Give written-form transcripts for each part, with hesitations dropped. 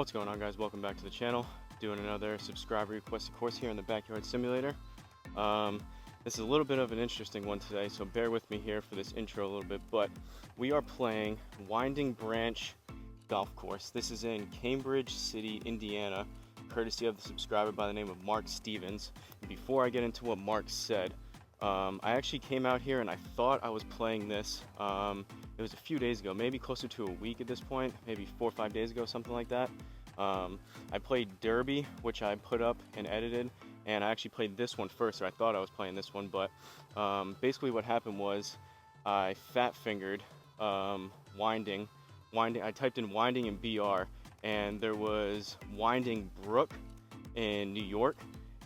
What's going on, guys? Welcome back to the channel. Doing another subscriber requested course here in the Backyard Simulator. This is a little bit of an interesting one today, so bear with me here for this intro a little bit, but we are playing Winding Branch Golf Course. This is in Cambridge City, Indiana, courtesy of the subscriber by the name of Mark Stevens. And before I get into what Mark said, I actually came out here and I thought I was playing this. It was a few days ago, maybe closer to a week at this point, maybe 4 or 5 days ago, something like that. I played Derby, which I put up and edited, and I actually played this one first, or I thought I was playing this one, but basically what happened was I fat fingered winding. I typed in winding in BR, and there was Winding Brook in New York,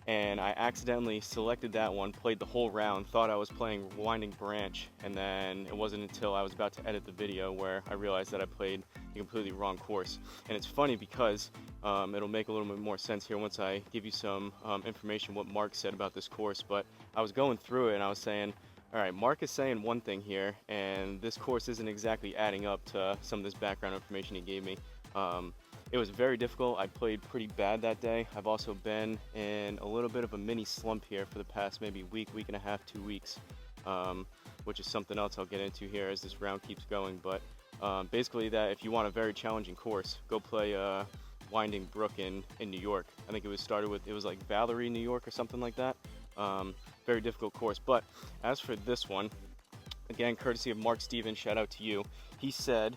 and I accidentally selected that one, played the whole round, thought I was playing Winding Branch, and then it wasn't until I was about to edit the video where I realized that I played the completely wrong course. And it's funny because it'll make a little bit more sense here once I give you some information what Mark said about this course, but I was going through it and I was saying, all right, Mark is saying one thing here, and this course isn't exactly adding up to some of this background information he gave me. It was very difficult. I played pretty bad that day. I've also been in a little bit of a mini slump here for the past maybe week and a half, 2 weeks, which is something else I'll get into here as this round keeps going. But basically that if you want a very challenging course, go play Winding Brook in New York. I think it was like Valerie, New York or something like that. Very difficult course. But as for this one, again, courtesy of Mark Stevens, shout out to you. He said,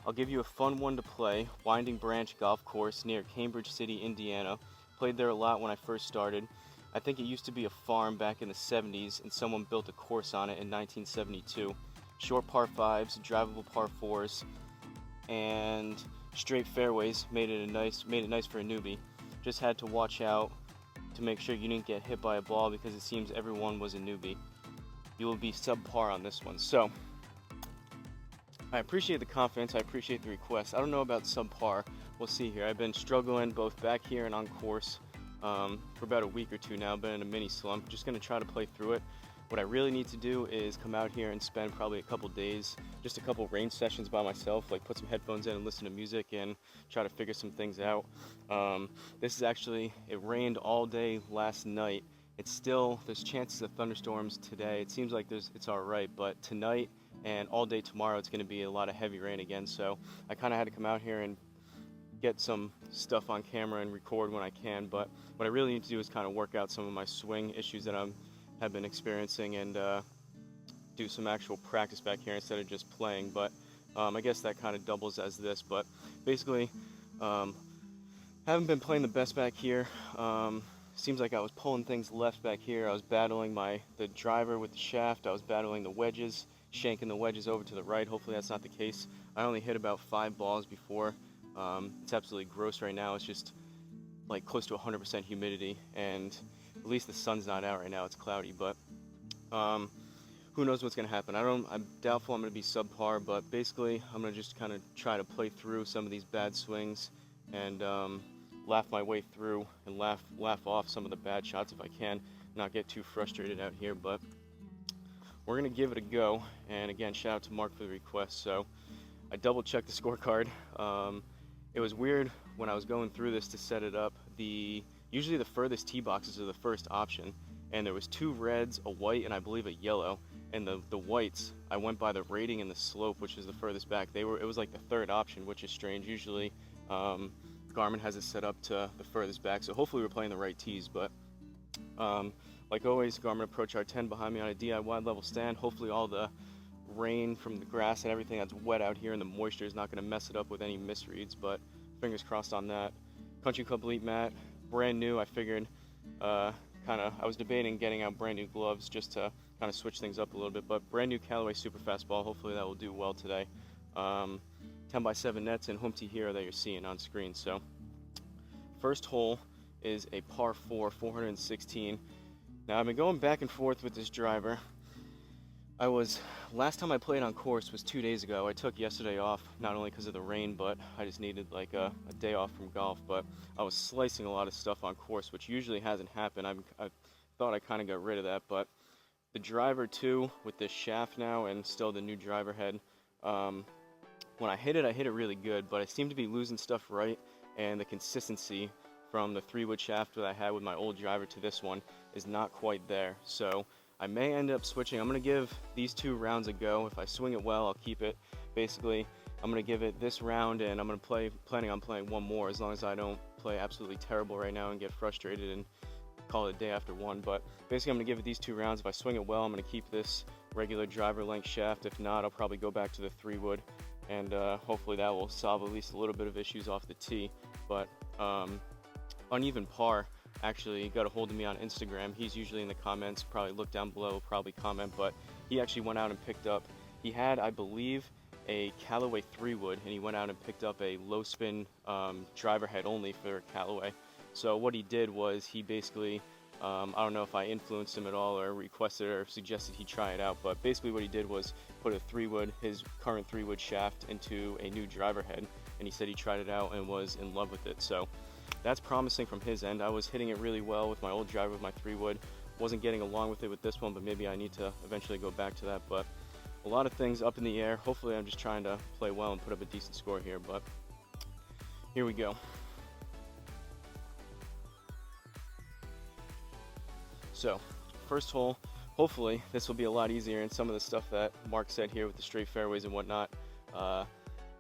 I'll give you a fun one to play, Winding Branch Golf Course near Cambridge City, Indiana. Played there a lot when I first started. I think it used to be a farm back in the 70s and someone built a course on it in 1972. Short par 5s, drivable par 4s, and straight fairways made it nice for a newbie. Just had to watch out to make sure you didn't get hit by a ball because it seems everyone was a newbie. You will be subpar on this one. So I appreciate the confidence, I appreciate the request. I don't know about subpar, we'll see here. I've been struggling both back here and on course for about a week or two now. Been in a mini slump, just gonna try to play through it. What I really need to do is come out here and spend probably a couple days, just a couple range sessions by myself, like put some headphones in and listen to music and try to figure some things out. This is actually, it rained all day last night. There's chances of thunderstorms today. It seems like it's all right, but tonight and all day tomorrow it's going to be a lot of heavy rain again, so I kind of had to come out here and get some stuff on camera and record when I can. But what I really need to do is kind of work out some of my swing issues that have been experiencing and do some actual practice back here instead of just playing. But I guess that kind of doubles as this, but basically haven't been playing the best back here. Seems like I was pulling things left back here. I was battling the driver with the shaft. I was battling the wedges, shanking the wedges over to the right. Hopefully that's not the case. I only hit about 5 balls before. It's absolutely gross right now. It's just like close to 100% humidity, and at least the sun's not out right now. It's cloudy, but who knows what's gonna happen. I'm doubtful I'm gonna be subpar, but basically I'm gonna just kind of try to play through some of these bad swings and laugh my way through and laugh off some of the bad shots if I can, not get too frustrated out here. But we're gonna give it a go, and again, shout out to Mark for the request. So I double checked the scorecard. It was weird when I was going through this to set it up. Usually the furthest tee boxes are the first option, and there was 2 reds, a white, and I believe a yellow. And the whites, I went by the rating and the slope, which is the furthest back. It was like the 3rd option, which is strange. Usually Garmin has it set up to the furthest back, so hopefully we're playing the right tees. But like always, Garmin Approach R10 behind me on a DIY level stand. Hopefully all the rain from the grass and everything that's wet out here and the moisture is not going to mess it up with any misreads, but fingers crossed on that. Country Club Elite mat, brand new. I figured I was debating getting out brand new gloves just to kind of switch things up a little bit, but brand new Callaway super fast ball. Hopefully that will do well today. 10x7 nets and Humpty Hero that you're seeing on screen. So first hole is a par 4, 416. Now I've been going back and forth with this driver. Last time I played on course was 2 days ago. I took yesterday off, not only because of the rain, but I just needed like a day off from golf. But I was slicing a lot of stuff on course, which usually hasn't happened. I thought I kind of got rid of that, but the driver too, with this shaft now and still the new driver head, when I hit it really good, but I seem to be losing stuff right, and the consistency from the 3-wood shaft that I had with my old driver to this one is not quite there. So I may end up switching. I'm going to give these 2 rounds a go. If I swing it well, I'll keep it. Basically, I'm going to give it this round, and I'm going to planning on playing one more, as long as I don't play absolutely terrible right now and get frustrated and call it a day after one. But basically, I'm going to give it these 2 rounds. If I swing it well, I'm going to keep this regular driver length shaft. If not, I'll probably go back to the 3-wood, and hopefully that will solve at least a little bit of issues off the tee. But Uneven Par actually got a hold of me on Instagram. He's usually in the comments, probably look down below, probably comment, but he actually went out and picked up, he had, I believe, a Callaway 3-wood, and he went out and picked up a low spin driver head only for Callaway. So what he did was he basically, I don't know if I influenced him at all or requested or suggested he try it out, but basically what he did was put a 3-wood, his current 3-wood shaft, into a new driver head, and he said he tried it out and was in love with it. So that's promising from his end. I was hitting it really well with my old driver with my 3-wood. Wasn't getting along with it with this one, but maybe I need to eventually go back to that. But a lot of things up in the air. Hopefully I'm just trying to play well and put up a decent score here, but here we go. So, first hole, hopefully this will be a lot easier, and some of the stuff that Mark said here with the straight fairways and whatnot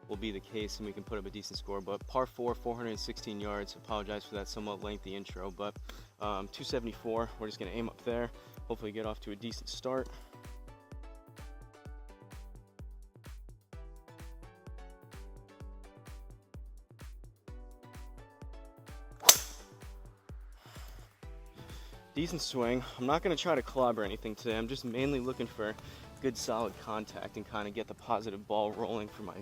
will be the case, and we can put up a decent score. But par 4, 416 yards. Apologize for that somewhat lengthy intro, but 274. We're just going to aim up there, hopefully get off to a decent start. Decent swing. I'm not going to try to clobber anything today. I'm just mainly looking for good solid contact and kind of get the positive ball rolling for my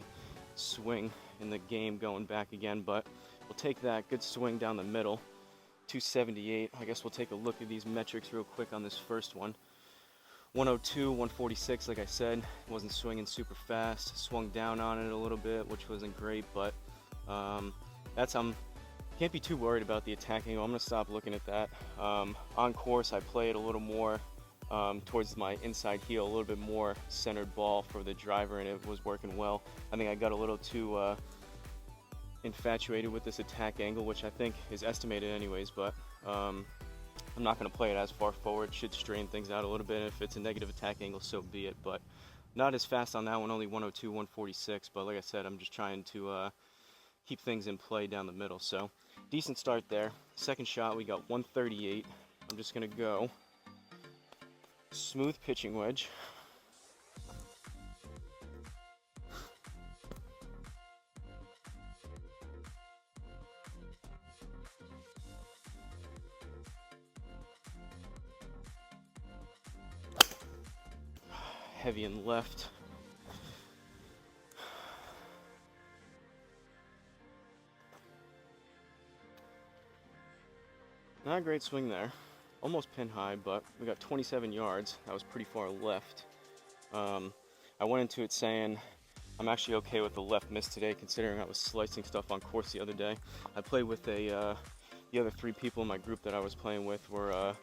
swing in the game going back again. But we'll take that. Good swing down the middle. 278. I guess we'll take a look at these metrics real quick on this first one. 102, 146, like I said. Wasn't swinging super fast. Swung down on it a little bit, which wasn't great, but can't be too worried about the attack angle. I'm going to stop looking at that. On course, I play it a little more towards my inside heel, a little bit more centered ball for the driver, and it was working well. I think I got a little too infatuated with this attack angle, which I think is estimated anyways, but I'm not going to play it as far forward. Should strain things out a little bit. If it's a negative attack angle, so be it, but not as fast on that one, only 102, 146, but like I said, I'm just trying to keep things in play down the middle. So decent start there. Second shot, we got 138. I'm just going to go smooth pitching wedge. Heavy and left. Not a great swing there. Almost pin high, but we got 27 yards. That was pretty far left. I went into it saying I'm actually okay with the left miss today, considering I was slicing stuff on course the other day. I played with the other 3 people in my group that I was playing with were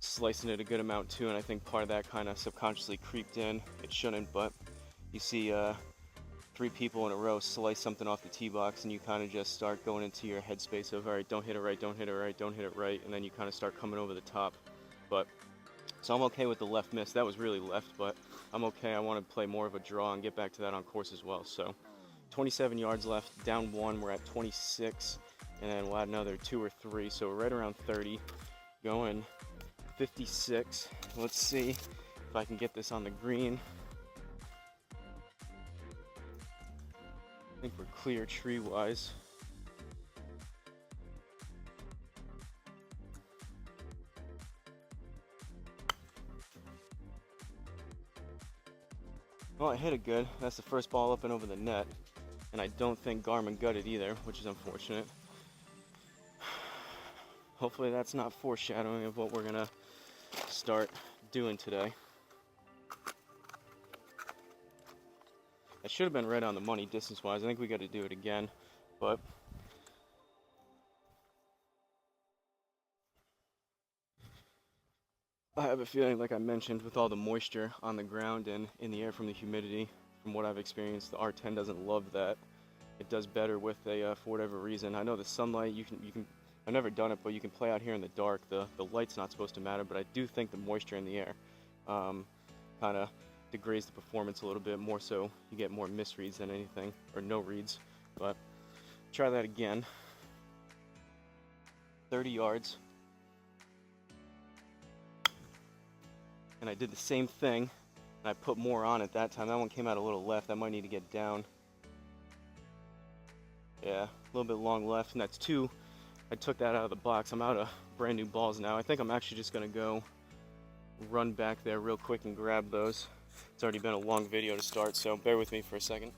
slicing it a good amount too, and I think part of that kind of subconsciously creeped in. It shouldn't, but you see 3 people in a row slice something off the tee box, and you kind of just start going into your headspace of, all right, don't hit it right, don't hit it right, don't hit it right, and then you kind of start coming over the top. But so I'm okay with the left miss. That was really left, but I'm okay. I want to play more of a draw and get back to that on course as well. So 27 yards left, down 1. We're at 26, and then we'll add another 2 or 3, so we're right around 30, going 56. Let's see if I can get this on the green. I think we're clear tree-wise. Well, I hit it good. That's the first ball up and over the net, and I don't think Garmin gutted either, which is unfortunate. Hopefully that's not foreshadowing of what we're gonna start doing today. I should have been right on the money distance-wise. I think we got to do it again, but I have a feeling, like I mentioned, with all the moisture on the ground and in the air from the humidity, from what I've experienced, the R10 doesn't love that. it does better with a for whatever reason. I know the sunlight, you can. I've never done it, but you can play out here in the dark. The light's not supposed to matter, but I do think the moisture in the air kind of degrades the performance a little bit more, so you get more misreads than anything, or no reads. But try that again. 30 yards. And I did the same thing, and I put more on it that time. That one came out a little left. I might need to get down. Yeah, a little bit long left, and that's 2. I took that out of the box. I'm out of brand new balls now. I think I'm actually just gonna go run back there real quick and grab those. It's already been a long video to start, so bear with me for a second.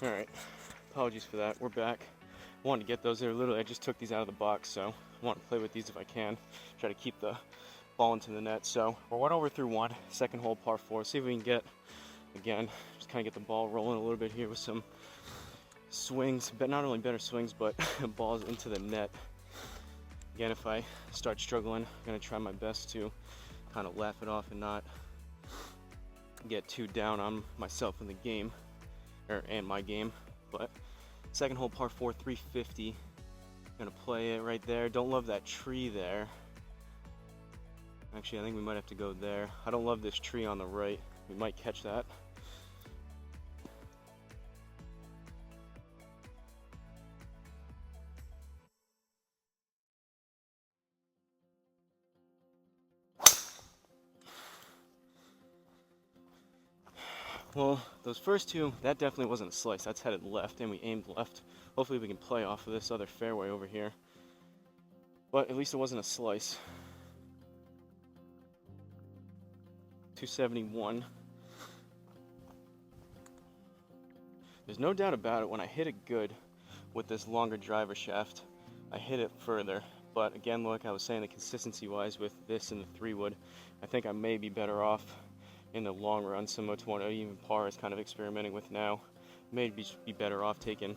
All right, apologies for that. We're back. I wanted to get those there. Literally, I just took these out of the box, so I want to play with these if I can. Try to keep the ball into the net. So we're 1 over through 1, second hole, par 4. See if we can get, again, just kind of get the ball rolling a little bit here with some swings, but not only better swings, but balls into the net. Again, if I start struggling, I'm going to try my best to kind of laugh it off and not get too down on myself in the game. And my game. But second hole, par 4, 350. Gonna play it right there. Don't love that tree there. Actually, I think we might have to go there. I don't love this tree on the right. We might catch that. Well, those first 2, that definitely wasn't a slice. That's headed left, and we aimed left. Hopefully we can play off of this other fairway over here. But at least it wasn't a slice. 271. There's no doubt about it, when I hit it good with this longer driver shaft, I hit it further. But again, like I was saying, the consistency-wise with this and the 3-wood, I think I may be better off in the long run, similar to what even par is kind of experimenting with now. May be better off taking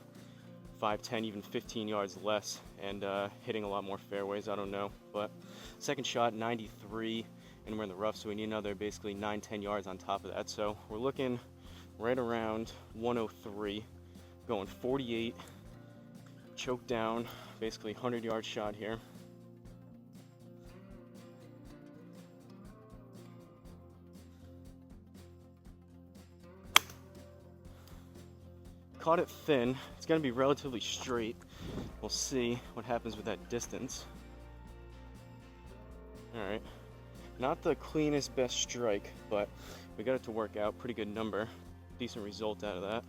5, 10, even 15 yards less and hitting a lot more fairways. I don't know. But second shot, 93, and we're in the rough, so we need another basically 9, 10 yards on top of that. So we're looking right around 103, going 48, choke down, basically 100-yard shot here. Caught it thin. It's going to be relatively straight. We'll see what happens with that distance. Alright. Not the cleanest, best strike, but we got it to work out. Pretty good number. Decent result out of that.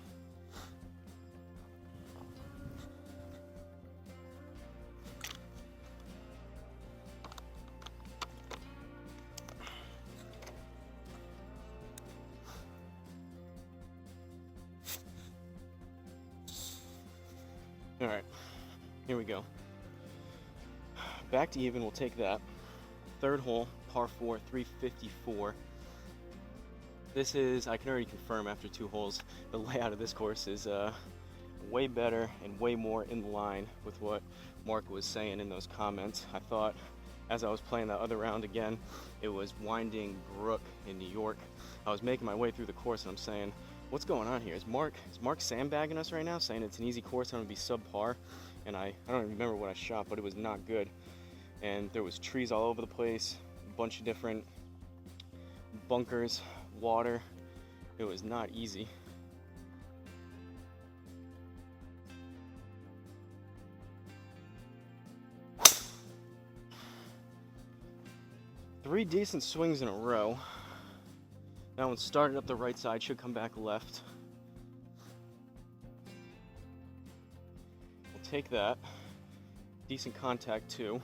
All right, here we go. Back to even, we'll take that. Third hole, par 4, 354. This is, I can already confirm after 2 holes, the layout of this course is way better and way more in line with what Mark was saying in those comments. I thought, as I was playing that other round again, it was Winding Brook in New York. I was making my way through the course and I'm saying, what's going on here? Is Mark sandbagging us right now, saying it's an easy course, I'm gonna be subpar? And I don't even remember what I shot, but it was not good. And there was trees all over the place, a bunch of different bunkers, water. It was not easy. Three decent swings in a row. That one started up the right side, should come back left. We'll take that. Decent contact too.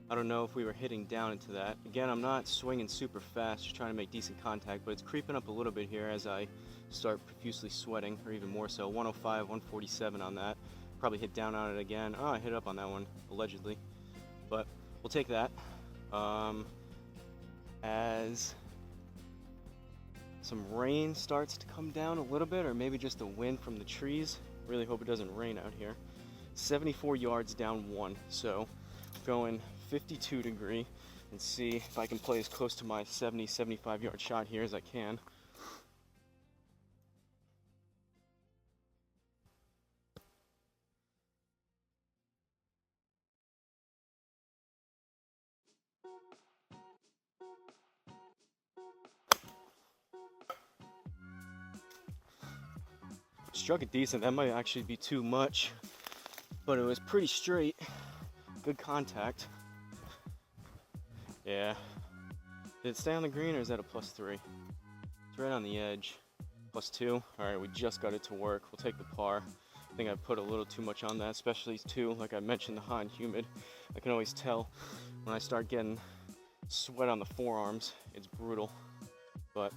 I don't know if we were hitting down into that. Again, I'm not swinging super fast, just trying to make decent contact, but it's creeping up a little bit here as I start profusely sweating, or even more so. 105, 147 on that. Probably hit down on it again. Oh, I hit up on that one, allegedly. But we'll take that. As some rain starts to come down a little bit, or maybe just the wind from the trees. Really hope it doesn't rain out here. 74 yards down 1, so going 52 degree and see if I can play as close to my 75 yard shot here as I can. Struck it decent. That might actually be too much, but it was pretty straight. Good contact. Yeah. Did it stay on the green or is that a +3? It's right on the edge. +2. Alright, we just got it to work. We'll take the par. I think I put a little too much on that, especially too, like I mentioned, the hot and humid. I can always tell when I start getting sweat on the forearms. It's brutal. But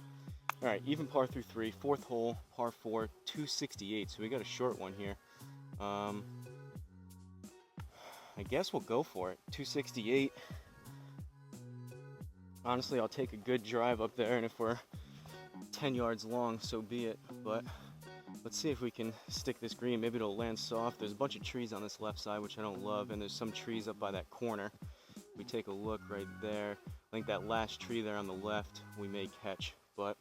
alright, even par through 3. Fourth hole, par 4, 268. So we got a short one here. I guess we'll go for it. 268. Honestly, I'll take a good drive up there, and if we're 10 yards long, so be it. But let's see if we can stick this green. Maybe it'll land soft. There's a bunch of trees on this left side, which I don't love, and there's some trees up by that corner. We take a look right there. I think that last tree there on the left, we may catch, but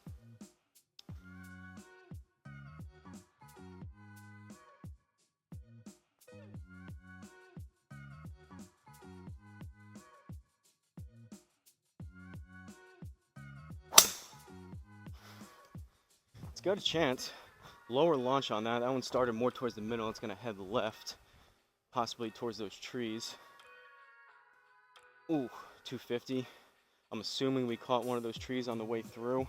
it's got a chance. Lower launch on that. That one started more towards the middle. It's gonna head left, possibly towards those trees. Ooh, 250. I'm assuming we caught one of those trees on the way through.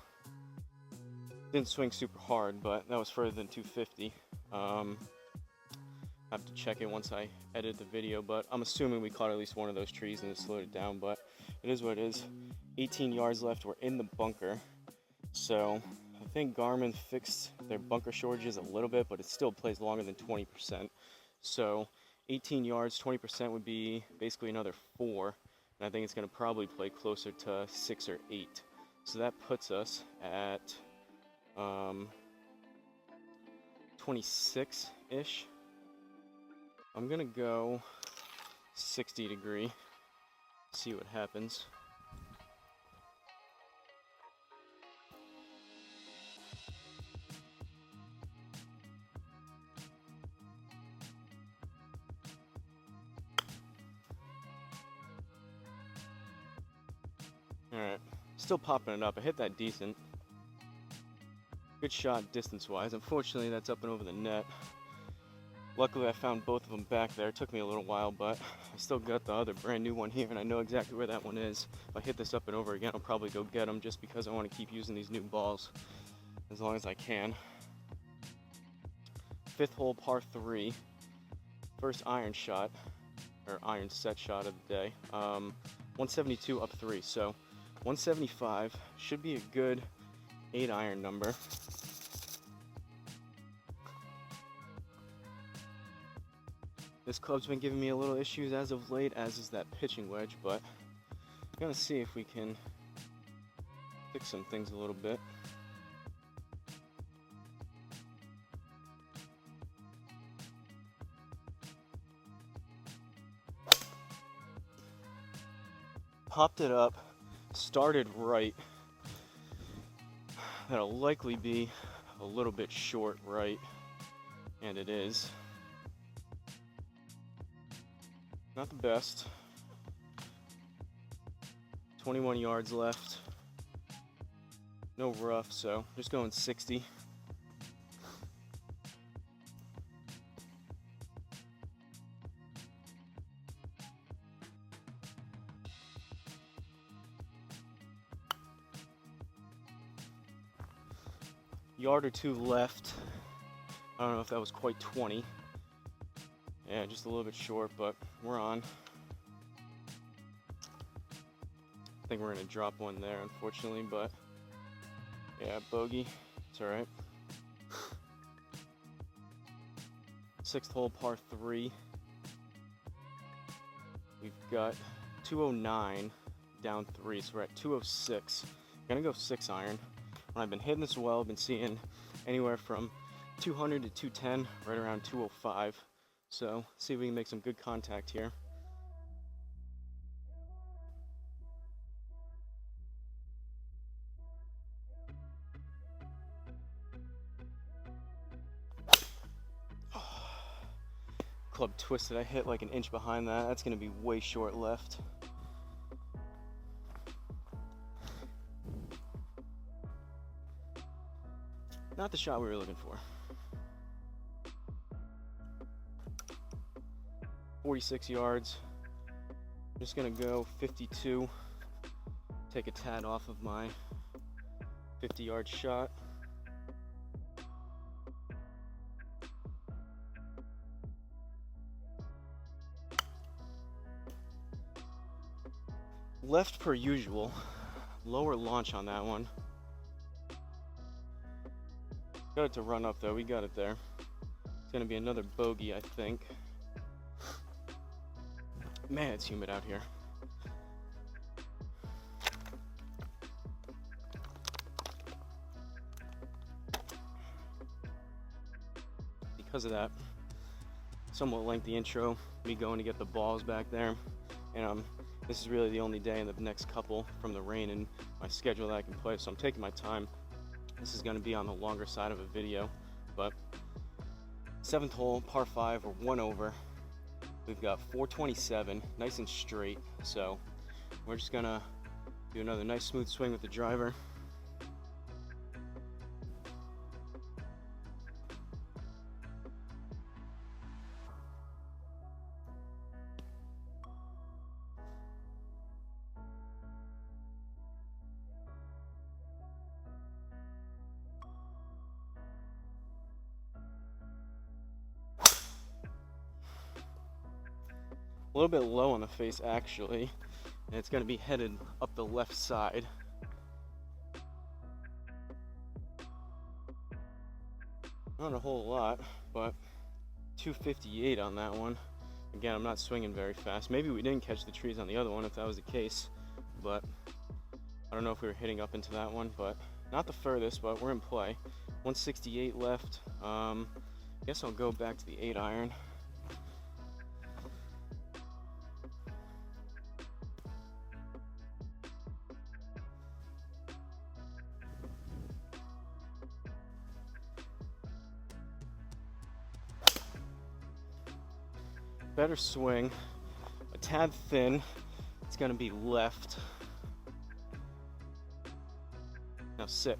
Didn't swing super hard, but that was further than 250. Have to check it once I edit the video, but I'm assuming we caught at least one of those trees and it slowed it down, but it is what it is. 18 yards left, we're in the bunker. So I think Garmin fixed their bunker shortages a little bit, but it still plays longer than 20%. So 18 yards, 20% would be basically another 4. And I think it's going to probably play closer to 6 or 8. So that puts us at 26-ish. I'm going to go 60 degree, see what happens. Alright, still popping it up. I hit that decent. Good shot distance-wise. Unfortunately, that's up and over the net. Luckily, I found both of them back there. It took me a little while, but I still got the other brand new one here, and I know exactly where that one is. If I hit this up and over again, I'll probably go get them just because I want to keep using these new balls as long as I can. Fifth hole, par 3. First iron shot, or iron set shot of the day. 172 up 3, so 175 should be a good 8 iron number. This club's been giving me a little issues as of late, as is that pitching wedge, but I'm gonna see if we can fix some things a little bit. Popped it up, started right. That'll likely be a little bit short right, and it is. Not the best. 21 yards left. No rough, so just going 60. Yard or two left. I don't know if that was quite 20. Yeah, just a little bit short, but we're on. I think we're gonna drop one there, unfortunately, but yeah, bogey. It's all right. 6th hole, par 3. We've got 209 down 3, so we're at 206. Gonna go 6 iron. When I've been hitting this well, I've been seeing anywhere from 200 to 210, right around 205. So, see if we can make some good contact here. Club twisted. I hit like an inch behind that. That's gonna be way short left. Not the shot we were looking for. 46 yards. I'm just gonna go 52. Take a tad off of my 50-yard shot. Left per usual. Lower launch on that one. Got it to run up though, we got it there. It's gonna be another bogey, I think. Man, it's humid out here. Because of that somewhat lengthy intro, me going to get the balls back there, and this is really the only day in the next couple from the rain in my schedule that I can play, so I'm taking my time. This is going to be on the longer side of a video, but 7th hole, par 5, or 1 over. We've got 427, nice and straight, so we're just gonna do another nice smooth swing with the driver. A little bit low on the face actually, and it's going to be headed up the left side. Not a whole lot, but 258 on that one. Again, I'm not swinging very fast. Maybe we didn't catch the trees on the other one if that was the case, but I don't know if we were hitting up into that one, but not the furthest, but we're in play. 168 left. Guess I'll go back to the 8 iron. Better swing, a tad thin. It's gonna be left. Now sit.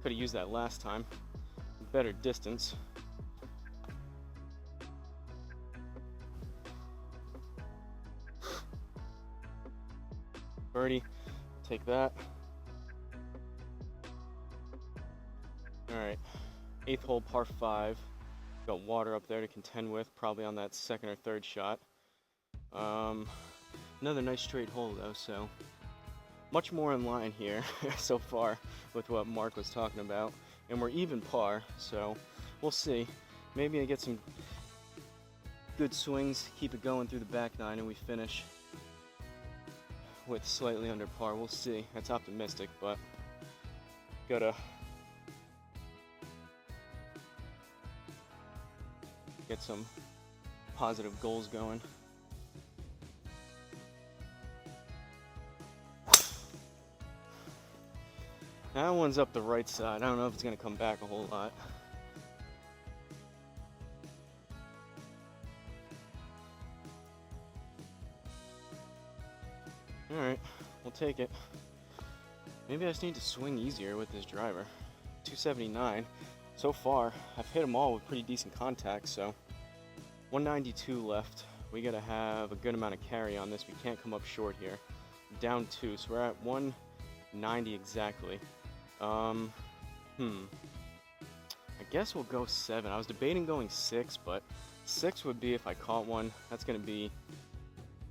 Could have used that last time. Better distance. Birdie, take that. All right, 8th hole, par 5. Got water up there to contend with, probably on that 2nd or 3rd shot. Another nice straight hole though, so much more in line here so far with what Mark was talking about. And we're even par, so we'll see. Maybe I get some good swings, keep it going through the back nine, and we finish with slightly under par. We'll see. That's optimistic, but gotta get some positive goals going. That one's up the right side. I don't know if it's gonna come back a whole lot. Alright, we'll take it. Maybe I just need to swing easier with this driver. 279. So far, I've hit them all with pretty decent contact, so 192 left. We gotta have a good amount of carry on this. We can't come up short here. Down 2, so we're at 190 exactly. I guess we'll go 7. I was debating going 6, but 6 would be if I caught one. That's gonna be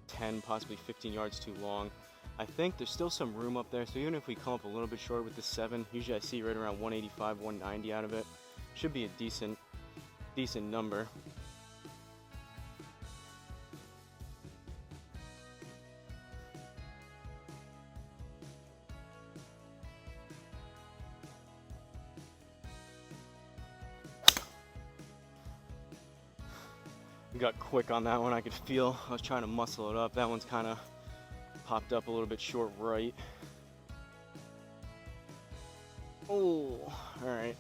10, possibly 15 yards too long. I think there's still some room up there, so even if we come up a little bit short with the 7, usually I see right around 185, 190 out of it. Should be a decent number. Got quick on that one. I could feel I was trying to muscle it up. That one's kind of popped up a little bit short right. Oh, all right.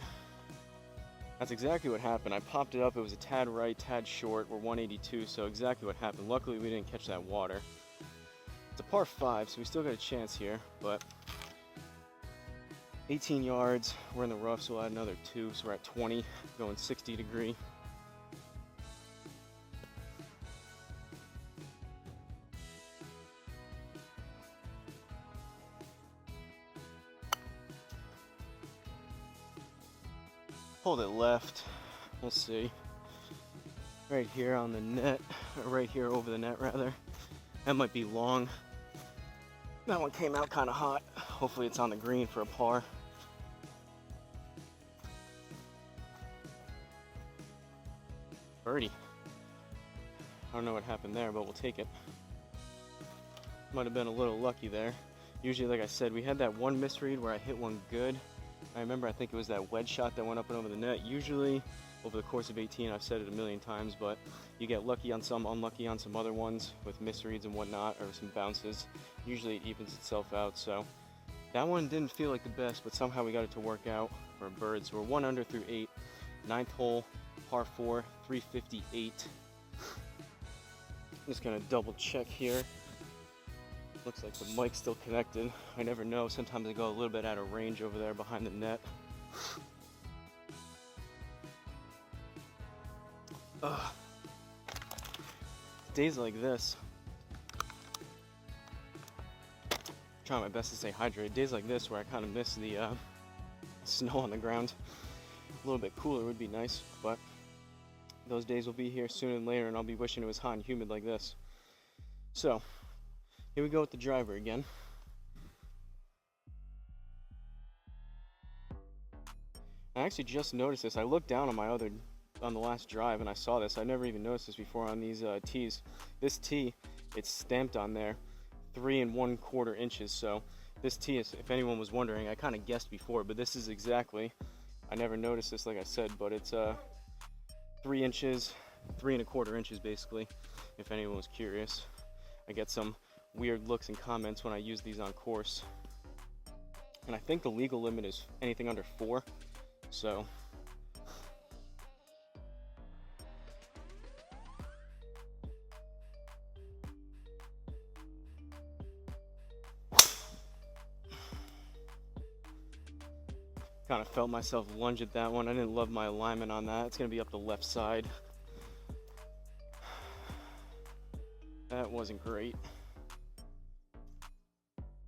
That's exactly what happened. I popped it up. It was a tad right, tad short. We're 182, so exactly what happened. Luckily, we didn't catch that water. It's a par 5, so we still got a chance here, but 18 yards. We're in the rough, so we'll add another 2, so we're at 20, going 60 degree. Hold it left. We'll see. Right here on the net, or right here over the net rather. That might be long. That one came out kind of hot. Hopefully it's on the green for a par. Birdie. I don't know what happened there, but we'll take it. Might have been a little lucky there. Usually, like I said, we had that one misread where I hit one good. I remember, I think it was that wedge shot that went up and over the net. Usually, over the course of 18, I've said it a million times, but you get lucky on some, unlucky on some other ones with misreads and whatnot, or some bounces. Usually it evens itself out, so that one didn't feel like the best, but somehow we got it to work out for a bird. So we're 1 under through 8. 9th hole, par 4, 358. I'm just gonna double check here. Looks like the mic's still connected. I never know. Sometimes I go a little bit out of range over there behind the net. Days like this, trying my best to stay hydrated. Days like this where I kind of miss the snow on the ground. A little bit cooler would be nice, but those days will be here sooner than later, and I'll be wishing it was hot and humid like this. So here we go with the driver again. I actually just noticed this. I looked down on the last drive and I saw this. I never even noticed this before on these tees. This tee, it's stamped on there 3 1/4 inches. So this tee is, if anyone was wondering, I kind of guessed before, but this is exactly, I never noticed this like I said, but it's 3 inches, 3 1/4 inches basically, if anyone was curious. I get some weird looks and comments when I use these on course. And I think the legal limit is anything under 4. So kind of felt myself lunge at that one. I didn't love my alignment on that. It's going to be up the left side. That wasn't great.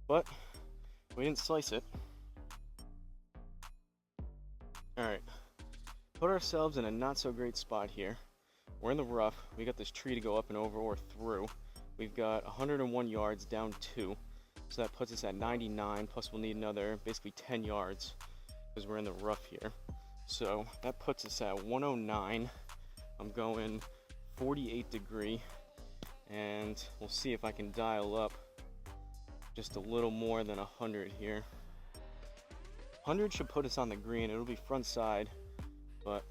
But we didn't slice it. Alright, put ourselves in a not so great spot here. We're in the rough. We got this tree to go up and over or through. We've got 101 yards down 2. So that puts us at 99, plus we'll need another basically 10 yards because we're in the rough here. So that puts us at 109. I'm going 48 degree, and we'll see if I can dial up just a little more than 100 here. 100 should put us on the green. It'll be front side, but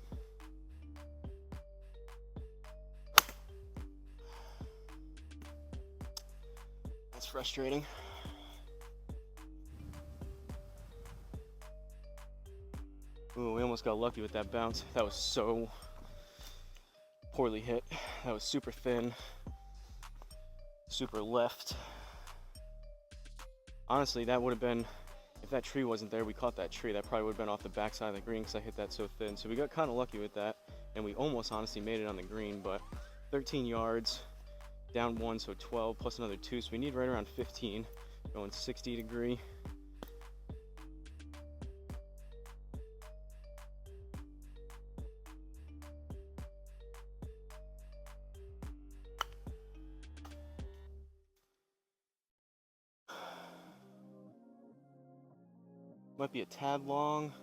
that's frustrating. Ooh, we almost got lucky with that bounce. That was so poorly hit. That was super thin, super left. Honestly, that would have been, if that tree wasn't there, we caught that tree, that probably would have been off the backside of the green because I hit that so thin. So we got kind of lucky with that, and we almost honestly made it on the green, but 13 yards, down 1, so 12 plus another 2, so we need right around 15, going 60 degree. Might be a tad long.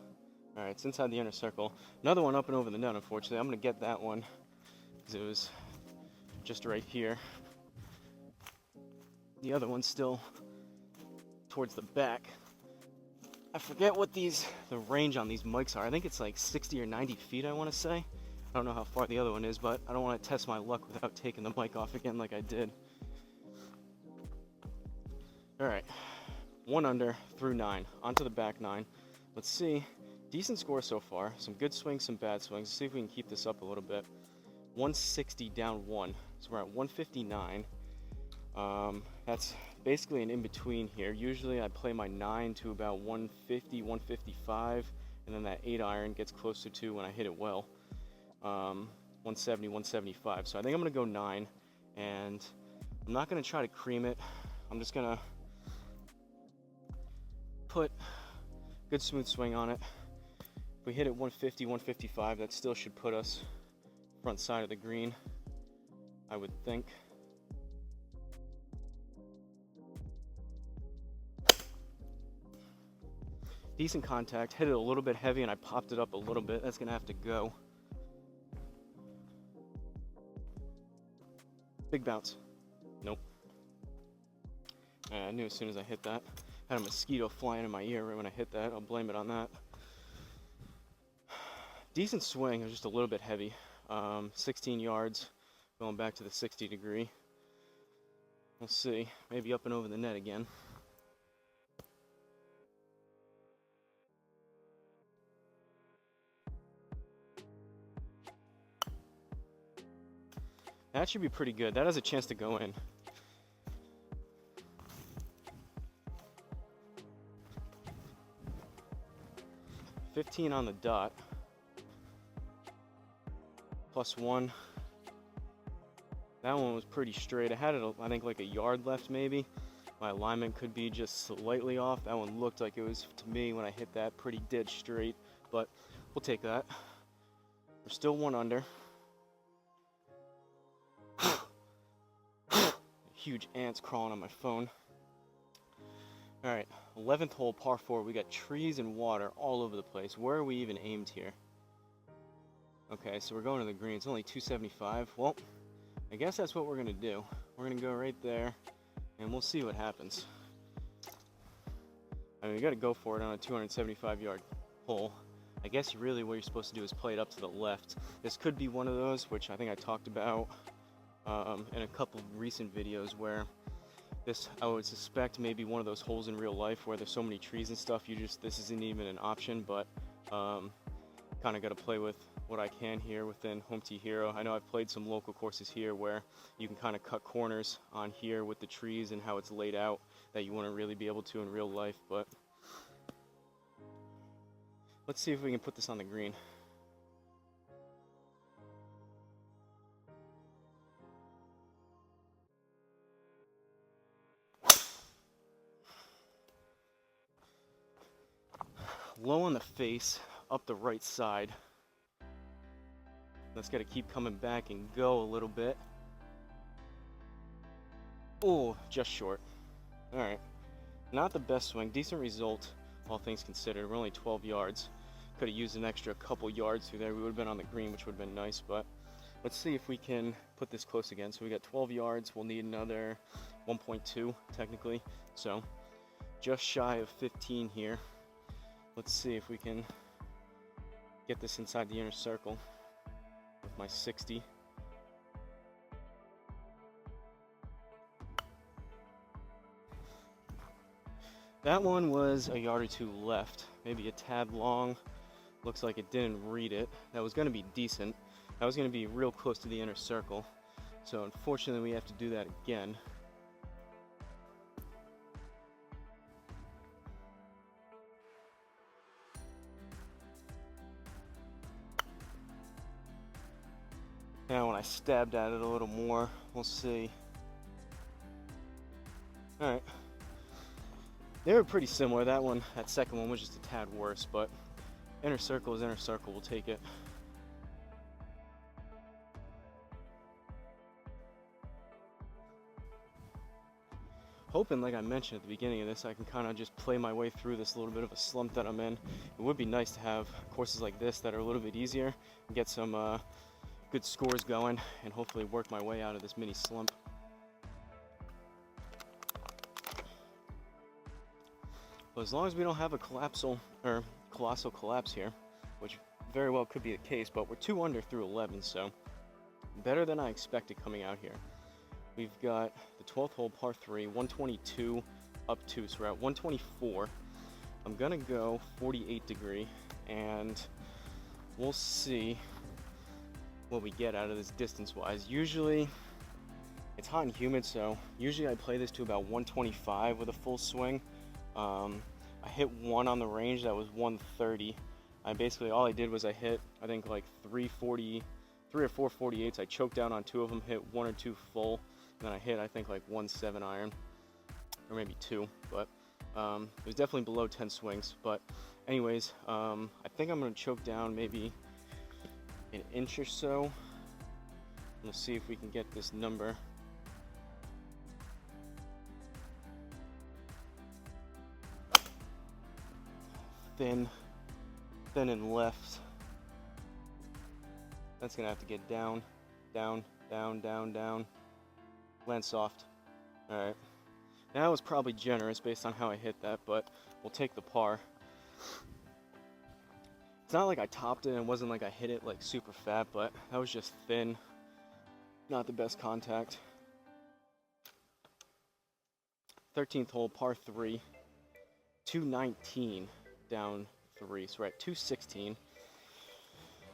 All right, it's inside the inner circle. Another one up and over the net, unfortunately. I'm gonna get that one because it was just right here. The other one's still towards the back. I forget what the range on these mics are. I think it's like 60 or 90 feet, I wanna say. I don't know how far the other one is, but I don't wanna test my luck without taking the mic off again like I did. All right. 1 under through 9, onto the back 9. Let's see, decent score so far. Some good swings, some bad swings. Let's see if we can keep this up a little bit. 160 down 1, so we're at 159. That's basically an in-between here. Usually I play my 9 to about 150, 155, and then that 8 iron gets closer to when I hit it well. 170, 175. So I think I'm gonna go 9, and I'm not gonna try to cream it. I'm just gonna put good smooth swing on it. If we hit it 150, 155, that still should put us front side of the green, I would think. Decent contact, hit it a little bit heavy and I popped it up a little bit. That's gonna have to go. Big bounce. Nope. I knew as soon as I hit that. Had a mosquito flying in my ear right when I hit that. I'll blame it on that. Decent swing, it was just a little bit heavy. 16 yards, going back to the 60 degree. We'll see, maybe up and over the net again. That should be pretty good. That has a chance to go in. $15 on the dot. +1. That one was pretty straight. I had it, I think, like a yard left maybe. My alignment could be just slightly off. That one looked like it was, to me, when I hit that, pretty dead straight. But we'll take that. We're still 1 under. Huge ants crawling on my phone. All right, 11th hole, par 4. We got trees and water all over the place. Where are we even aimed here? Okay, so we're going to the green. It's only 275. Well, I guess that's what we're gonna do. We're gonna go right there, and we'll see what happens. I mean, we gotta go for it on a 275-yard hole. I guess really what you're supposed to do is play it up to the left. This could be one of those, which I think I talked about in a couple of recent videos, where this, I would suspect, maybe one of those holes in real life where there's so many trees and stuff, this isn't even an option, but kind of got to play with what I can here within Home Tee Hero. I know I've played some local courses here where you can kind of cut corners on here with the trees and how it's laid out that you wouldn't really be able to in real life, but let's see if we can put this on the green. Low on the face, up the right side. That's got to keep coming back and go a little bit. Oh, just short. All right, not the best swing. Decent result, all things considered. We're only 12 yards. Could have used an extra couple yards through there. We would have been on the green, which would have been nice, but let's see if we can put this close again. So we got 12 yards. We'll need another 1.2 technically. So just shy of 15 here. Let's see if we can get this inside the inner circle with my 60. That one was a yard or two left, maybe a tad long. Looks like it didn't read it. That was going to be decent. That was going to be real close to the inner circle. So unfortunately we have to do that again. Now when I stabbed at it a little more, we'll see. Alright. They were pretty similar. That second one was just a tad worse, but inner circle is inner circle. We'll take it. Hoping, like I mentioned at the beginning of this, I can kind of just play my way through this little bit of a slump that I'm in. It would be nice to have courses like this that are a little bit easier and get some good scores going and hopefully work my way out of this mini slump. But as long as we don't have a colossal collapse here, which very well could be the case, but we're 2 under through 11, so better than I expected coming out here. We've got the 12th hole, par 3, 122 up 2, so we're at 124. I'm gonna go 48 degree, and we'll see what we get out of this distance-wise. Usually, it's hot and humid, so usually I play this to about 125 with a full swing. I hit one on the range that was 130. All I did was I hit, I think like 3 or 4 48s. I choked down on 2 of them, hit 1 or 2 full, and then I hit I think like 1 7-iron, or maybe 2, but it was definitely below 10 swings. But anyways, I think I'm gonna choke down maybe an inch or so. We'll see if we can get this number. Thin and left. That's gonna have to get down, down, down, down, down. Land soft. Alright. That was probably generous based on how I hit that, but we'll take the par. It's not like I topped it and it wasn't like I hit it like super fat, but that was just thin. Not the best contact. 13th hole, par 3. 219 down 3, so we're at 216.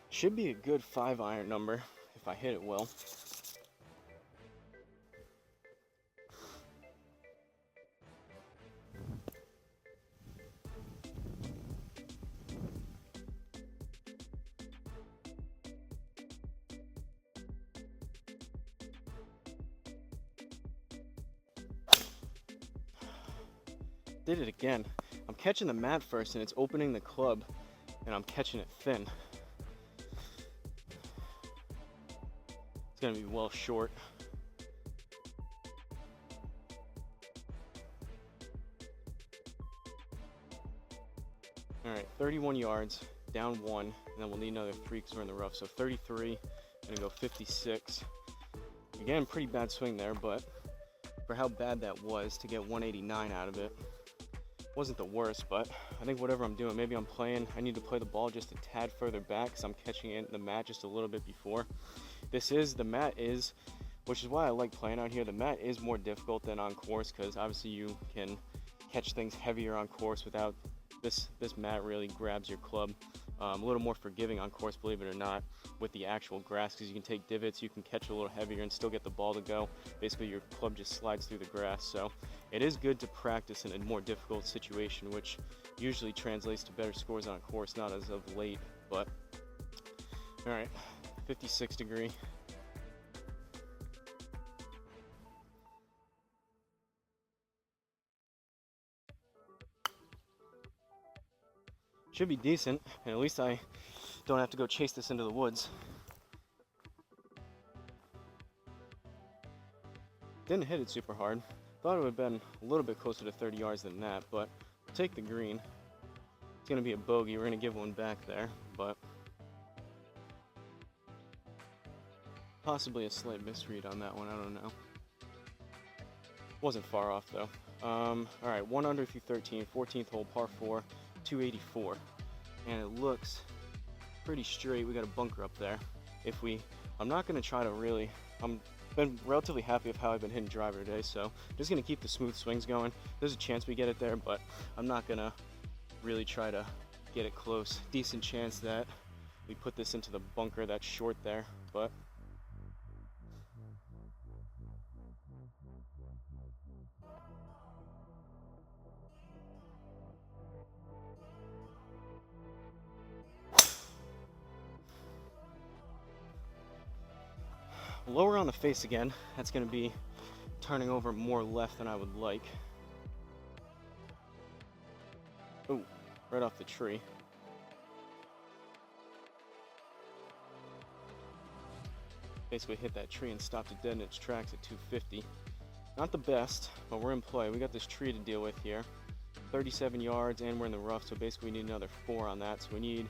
Should be a good 5-iron number if I hit it well. Did it again. I'm catching the mat first and it's opening the club and I'm catching it thin. It's gonna be well short. All right, 31 yards, down 1, and then we'll need another 3 because we're in the rough. So 33, I'm gonna go 56. Again, pretty bad swing there, but for how bad that was, to get 189 out of it, wasn't the worst. But I think whatever I'm doing, maybe I need to play the ball just a tad further back because I'm catching it in the mat just a little bit before. The mat is, which is why I like playing out here, the mat is more difficult than on course because obviously you can catch things heavier on course without, this mat really grabs your club. A little more forgiving on course, believe it or not, with the actual grass, because you can take divots, you can catch a little heavier and still get the ball to go. Basically your club just slides through the grass. So it is good to practice in a more difficult situation, which usually translates to better scores on course, not as of late. But all right, 56 degree. Should be decent, and at least I don't have to go chase this into the woods. Didn't hit it super hard. Thought it would have been a little bit closer to 30 yards than that, but I'll take the green. It's gonna be a bogey. We're gonna give one back there, but Possibly a slight misread on that one, I don't know. Wasn't far off though. Alright, 1 under through 13, 14th hole, par 4, 284. And it looks pretty straight. We got a bunker up there. I'm not going to try to really, I'm been relatively happy with how I've been hitting driver today, so I'm just going to keep the smooth swings going. There's a chance we get it there, but I'm not going to really try to get it close. Decent chance that we put this into the bunker that's short there, but lower on the face again. That's going to be turning over more left than I would like. Oh, right off the tree. Basically hit that tree and stopped it dead in its tracks at 250. Not the best, but we're in play. We got this tree to deal with here. 37 yards and we're in the rough, so basically we need another 4 on that. So we need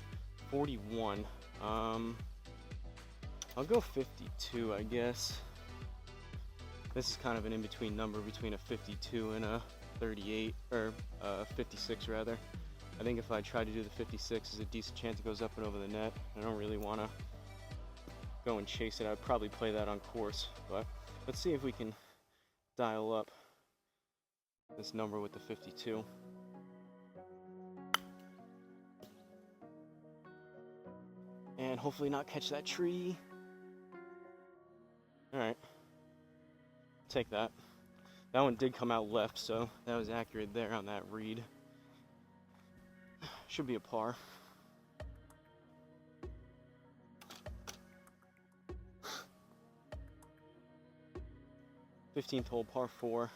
41. I'll go 52, I guess. This is kind of an in-between number between a 52 and a 38, or 56 rather. I think if I try to do the 56, there's a decent chance it goes up and over the net. I don't really want to go and chase it. I'd probably play that on course, but let's see if we can dial up this number with the 52. And hopefully not catch that tree. Alright, take that. That one did come out left, so that was accurate there on that read. Should be a par. Fifteenth hole, par 4.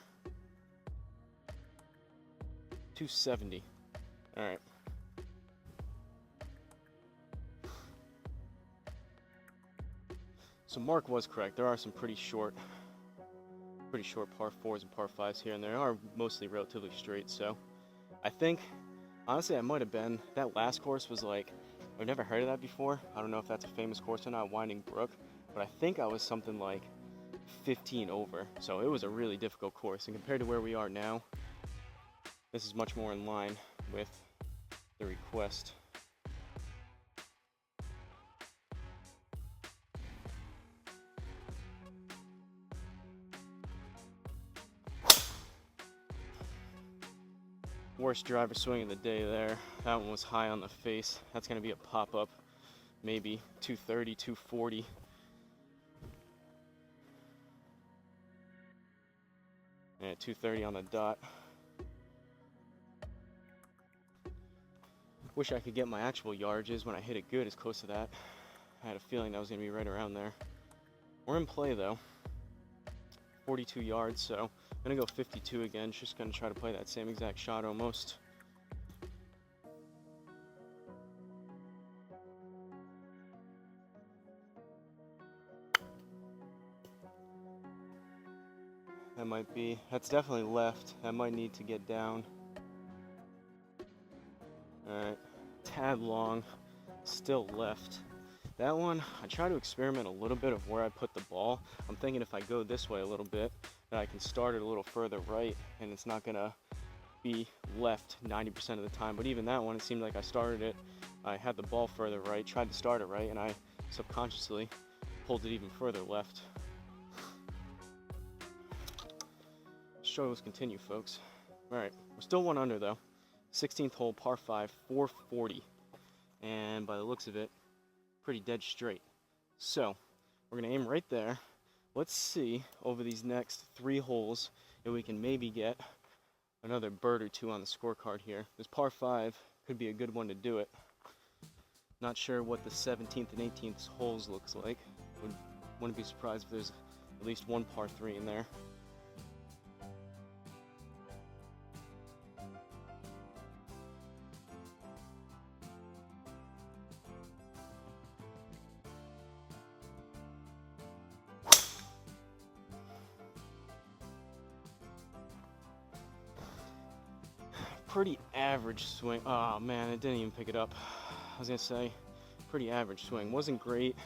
270. Alright. So Mark was correct. There are some pretty short par 4s and par 5s here, and they are mostly relatively straight. So I think, honestly, I might have been, that last course was like, I've never heard of that before. I don't know if that's a famous course or not, Winding Brook, but I think I was something like 15 over. So it was a really difficult course, and compared to where we are now, this is much more in line with the request. Worst driver swing of the day there. That one was high on the face. That's going to be a pop-up, maybe 230, 240. Yeah, 230 on the dot. Wish I could get my actual yardages when I hit it good as close to that. I had a feeling that was going to be right around there. We're in play though. 42 yards, so I'm going to go 52 again. Just going to try to play that same exact shot almost. That might be, that's definitely left. That might need to get down. Alright, tad long, still left. That one, I try to experiment a little bit of where I put the ball. I'm thinking if I go this way a little bit, that I can start it a little further right, and it's not gonna be left 90% of the time. But even that one, it seemed like I started it, I had the ball further right, tried to start it right, and I subconsciously pulled it even further left. Struggles continue, folks. Alright, we're still 1 under though. 16th hole, par 5, 440. And by the looks of it, pretty dead straight. So, we're going to aim right there. Let's see over these next 3 holes if we can maybe get another bird or 2 on the scorecard here. This par 5 could be a good one to do it. Not sure what the 17th and 18th holes looks like. Wouldn't be surprised if there's at least 1 par 3 in there. Pretty average swing. Oh man, it didn't even pick it up. I was gonna say, pretty average swing. Wasn't great.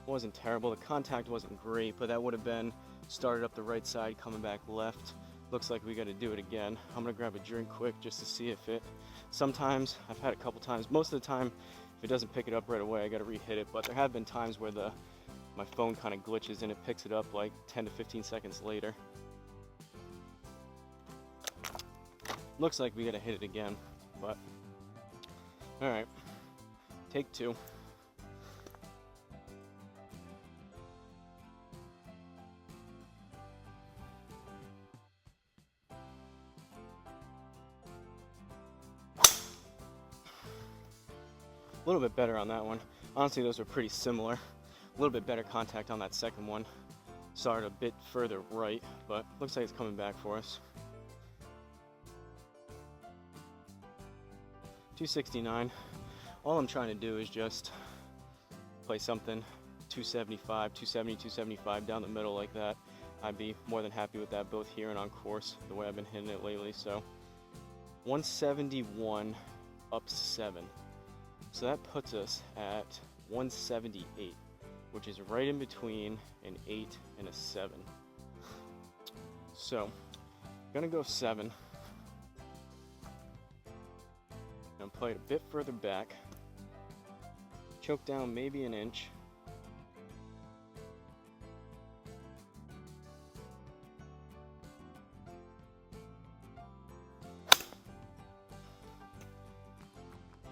wasn't terrible. The contact wasn't great, but that would have been started up the right side, coming back left. Looks like we got to do it again. I'm gonna grab a drink quick just to see if it, sometimes, I've had a couple times, most of the time, if it doesn't pick it up right away, I gotta re-hit it, but there have been times where my phone kind of glitches and it picks it up like 10 to 15 seconds later. Looks like we gotta hit it again, but all right, take two. A little bit better on that one. Honestly, those were pretty similar. A little bit better contact on that second one. Started a bit further right, but looks like it's coming back for us. 269. All I'm trying to do is just play something 275, 270, 275 down the middle like that. I'd be more than happy with that, both here and on course, the way I've been hitting it lately. So 171 up 7. So that puts us at 178, which is right in between an 8 and a 7. So I'm gonna go 7. And play it a bit further back. Choke down maybe an inch.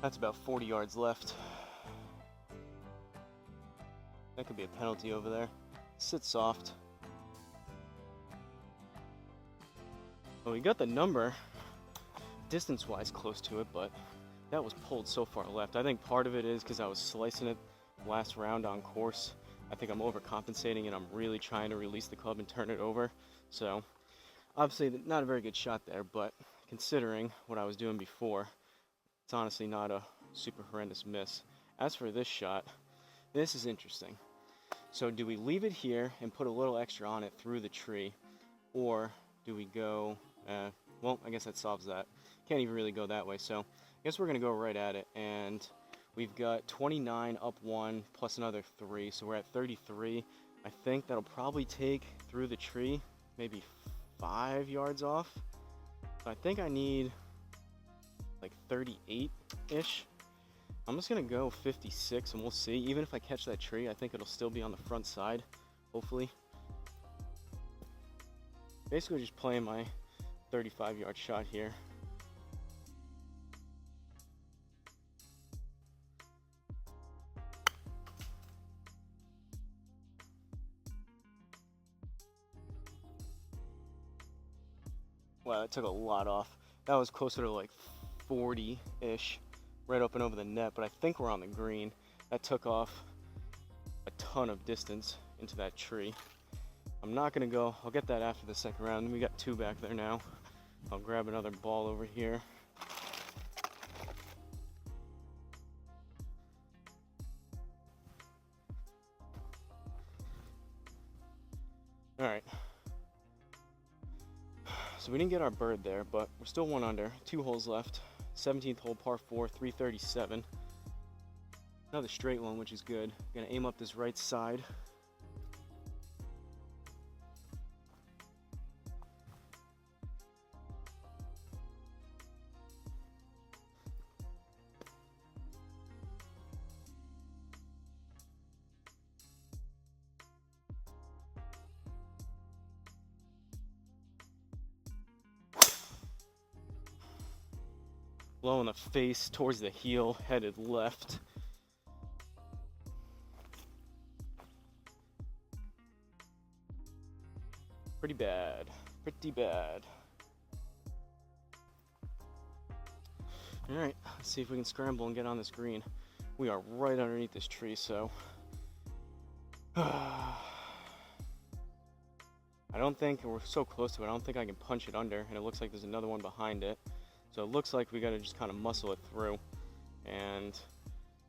That's about 40 yards left. That could be a penalty over there. Sit soft. Well, we got the number distance-wise close to it, but that was pulled so far left. I think part of it is because I was slicing it last round on course. I think I'm overcompensating and I'm really trying to release the club and turn it over. So obviously not a very good shot there, but considering what I was doing before, it's honestly not a super horrendous miss. As for this shot, this is interesting. So do we leave it here and put a little extra on it through the tree, or do we go, well, I guess that solves that. Can't even really go that way, so I guess we're gonna go right at it. And we've got 29 up 1 plus another 3, so we're at 33. I think that'll probably take through the tree maybe 5 yards off. So I think I need like 38-ish. I'm just gonna go 56 and we'll see. Even if I catch that tree, I think it'll still be on the front side, hopefully. Basically just playing my 35-yard shot here. Wow, that took a lot off. That was closer to like 40-ish, right up and over the net, but I think we're on the green. That took off a ton of distance into that tree. I'm not gonna go, I'll get that after the second round. We got 2 back there now. I'll grab another ball over here. All right. So we didn't get our bird there, but we're still 1 under. 2 holes left. 17th hole, par 4, 337. Another straight one, which is good. Gonna aim up this right side. Low in the face, towards the heel, headed left. Pretty bad, pretty bad. All right, let's see if we can scramble and get on this green. We are right underneath this tree, so. I don't think, we're so close to it, I don't think I can punch it under, and it looks like there's another one behind it. So it looks like we gotta just kind of muscle it through, and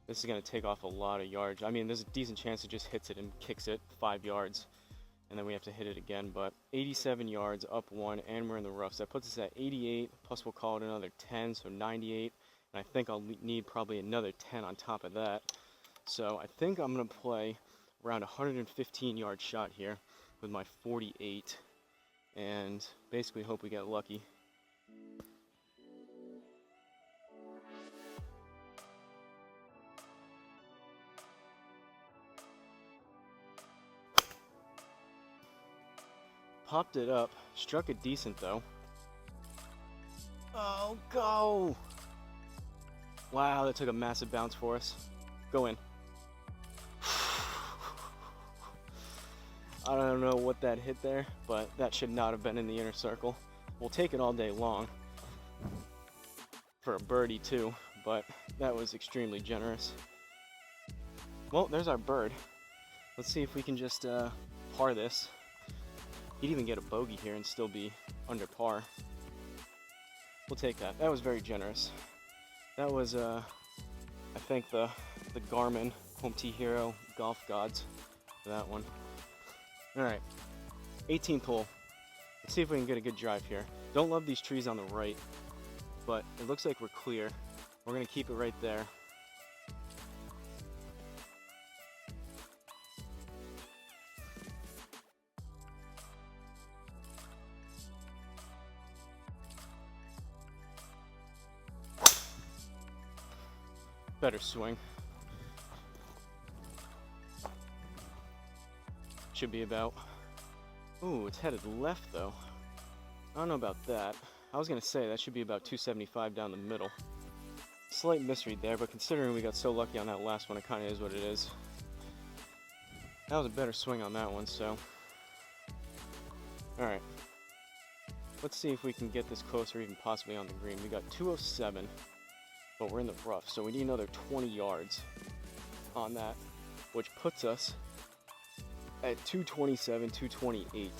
this is gonna take off a lot of yards. I mean, there's a decent chance it just hits it and kicks it 5 yards, and then we have to hit it again. But 87 yards, up 1, and we're in the rough. So that puts us at 88, plus we'll call it another 10, so 98. And I think I'll need probably another 10 on top of that. So I think I'm gonna play around 115 yard shot here with my 48, and basically hope we get lucky. Popped it up, struck it decent though. Oh, go! Wow, that took a massive bounce for us. Go in. I don't know what that hit there, but that should not have been in the inner circle. We'll take it all day long for a birdie too, but that was extremely generous. Well, there's our bird. Let's see if we can just par this. He'd even get a bogey here and still be under par. We'll take that. That was very generous. That was, I thank the Garmin Home Tee Hero Golf Gods for that one. All right, 18th hole. Let's see if we can get a good drive here. Don't love these trees on the right, but it looks like we're clear. We're gonna keep it right there. Better swing. Should be about, ooh, it's headed left though. I don't know about that. I was gonna say that should be about 275 down the middle. Slight misread there, but considering we got so lucky on that last one, it kind of is what it is. That was a better swing on that one, so. All right. Let's see if we can get this closer, even possibly on the green. We got 207, but we're in the rough, so we need another 20 yards on that, which puts us at 227, 228.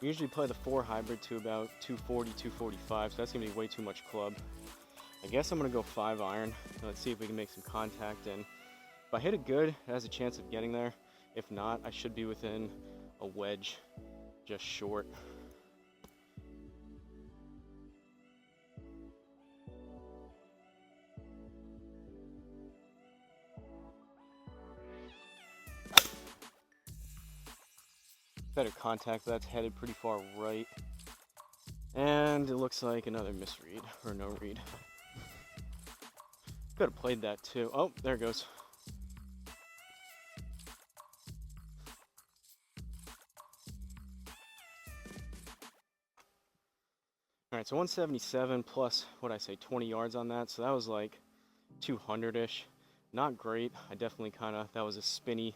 We usually play the 4 hybrid to about 240, 245, so that's gonna be way too much club. I guess I'm gonna go 5 iron. Let's see if we can make some contact, and if I hit it good, it has a chance of getting there. If not, I should be within a wedge, just short. Better contact, that's headed pretty far right. And it looks like another misread, or no read. Could have played that too. Oh, there it goes. All right, so 177 plus, what I say, 20 yards on that. So that was like 200-ish. Not great. I definitely that was a spinny,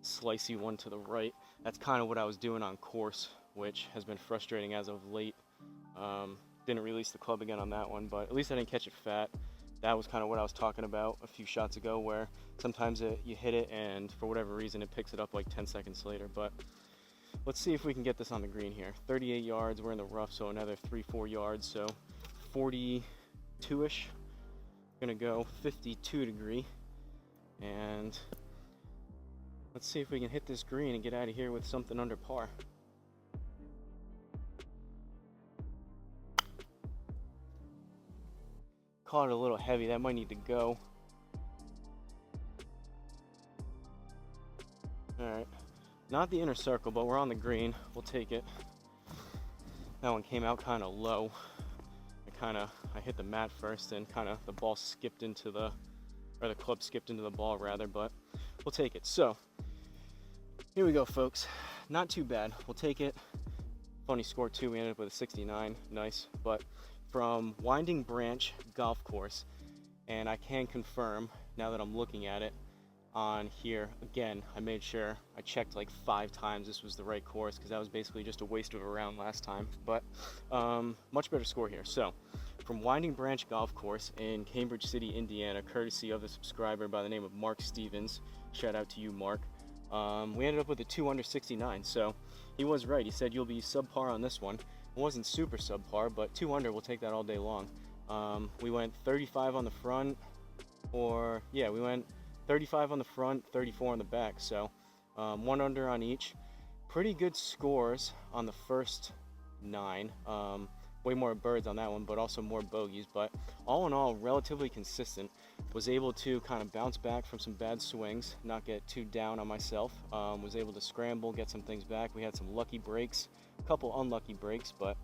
slicey one to the right. That's kind of what I was doing on course, which has been frustrating as of late. Didn't release the club again on that one, but at least I didn't catch it fat. That was kind of what I was talking about a few shots ago, where sometimes you hit it and for whatever reason it picks it up like 10 seconds later. But let's see if we can get this on the green here. 38 yards, we're in the rough, so another 3-4 yards, so 42-ish. Gonna go 52 degree, and let's see if we can hit this green and get out of here with something under par. Caught it a little heavy, that might need to go. All right, not the inner circle, but we're on the green, we'll take it. That one came out kind of low. I hit the mat first, and the ball skipped into the, or the club skipped into the ball rather, but we'll take it. So here we go, folks. Not too bad. We'll take it. Funny score too. We ended up with a 69. Nice. But from Winding Branch Golf Course, and I can confirm now that I'm looking at it on here again, I made sure I checked like 5 times this was the right course, because that was basically just a waste of a round last time. But much better score here. So from Winding Branch Golf Course in Cambridge City, Indiana, courtesy of a subscriber by the name of Mark Stevens. Shout out to you, Mark. We ended up with a 2 under 69, so he was right. He said you'll be subpar on this one. It wasn't super subpar, but 2 under, we'll take that all day long. We went 35 on the front, or yeah, we went 35 on the front, 34 on the back, so 1 under on each. Pretty good scores on the first 9. way more birds on that one, but also more bogeys. But all in all, relatively consistent. Was able to kind of bounce back from some bad swings, not get too down on myself. Was able to scramble, get some things back. We had some lucky breaks, a couple unlucky breaks, but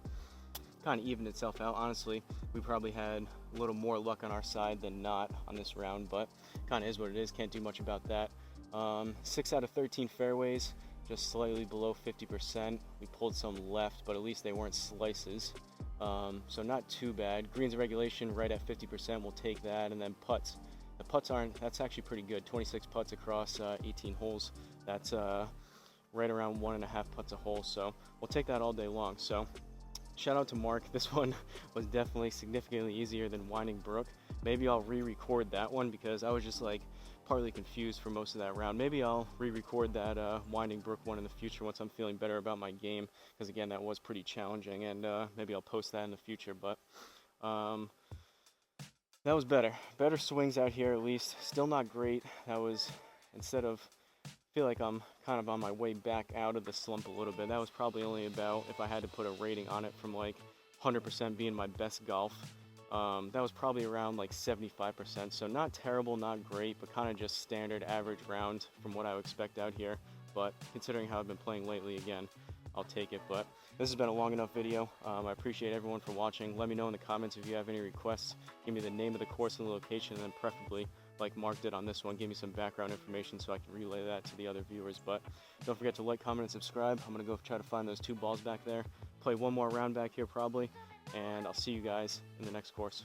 kind of evened itself out. Honestly, we probably had a little more luck on our side than not on this round, but kind of is what it is. Can't do much about that. 6 out of 13 fairways, just slightly below 50%. We pulled some left, but at least they weren't slices. So not too bad. Greens regulation right at 50%, we'll take that. And then putts. The putts that's actually pretty good. 26 putts across 18 holes. That's right around 1.5 putts a hole. So we'll take that all day long. So shout out to Mark. This one was definitely significantly easier than Winding Brook. Maybe I'll re-record that one because I was just like partly confused for most of that round. Maybe I'll re-record that Winding Brook one in the future once I'm feeling better about my game, because again, that was pretty challenging, and maybe I'll post that in the future. But that was better swings out here, at least. Still not great. That was, instead of, I feel like I'm kind of on my way back out of the slump a little bit. That was probably only about, if I had to put a rating on it, from like 100% being my best golf, that was probably around like 75%. So not terrible, not great, but kind of just standard average round from what I would expect out here. But considering how I've been playing lately, again, I'll take it. But this has been a long enough video. I appreciate everyone for watching. Let me know in the comments if you have any requests. Give me the name of the course and the location, and then preferably, like Mark did on this one, give me some background information so I can relay that to the other viewers. But don't forget to like, comment, and subscribe. I'm going to go try to find those 2 balls back there, play one more round back here probably, and I'll see you guys in the next course.